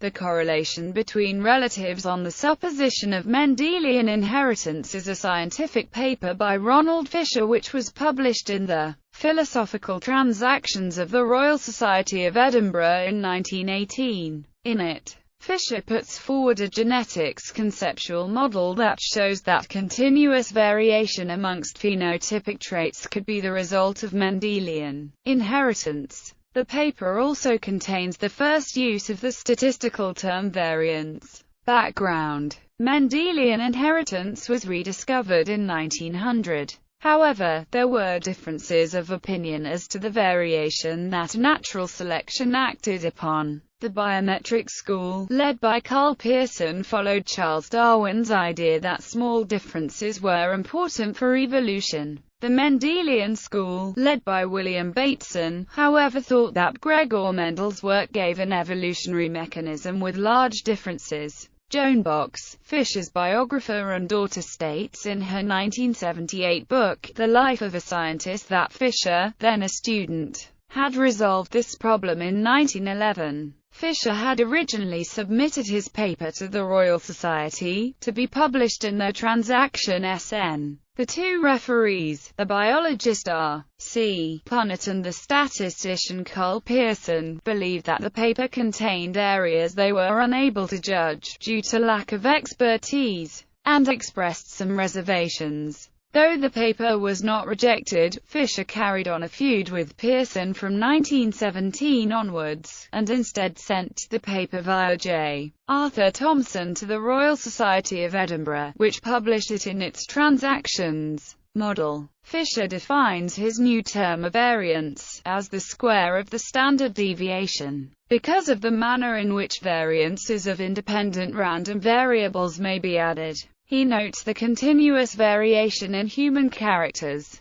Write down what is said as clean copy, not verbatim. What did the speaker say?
The correlation between relatives on the supposition of Mendelian inheritance is a scientific paper by Ronald Fisher which was published in the Philosophical Transactions of the Royal Society of Edinburgh in 1918. In it, Fisher puts forward a genetics conceptual model that shows that continuous variation amongst phenotypic traits could be the result of Mendelian inheritance. The paper also contains the first use of the statistical term variance. Background: Mendelian inheritance was rediscovered in 1900. However, there were differences of opinion as to the variation that natural selection acted upon. The biometric school, led by Carl Pearson, followed Charles Darwin's idea that small differences were important for evolution. The Mendelian school, led by William Bateson, however, thought that Gregor Mendel's work gave an evolutionary mechanism with large differences. Joan Box, Fisher's biographer and daughter, states in her 1978 book, The Life of a Scientist, that Fisher, then a student, had resolved this problem in 1911. Fisher had originally submitted his paper to the Royal Society, to be published in their Transaction SN. The two referees, the biologist R.C. Punnett and the statistician Carl Pearson, believed that the paper contained areas they were unable to judge, due to lack of expertise, and expressed some reservations. Though the paper was not rejected, Fisher carried on a feud with Pearson from 1917 onwards, and instead sent the paper via J. Arthur Thomson to the Royal Society of Edinburgh, which published it in its Transactions model. Fisher defines his new term of variance as the square of the standard deviation. Because of the manner in which variances of independent random variables may be added, he notes the continuous variation in human characters.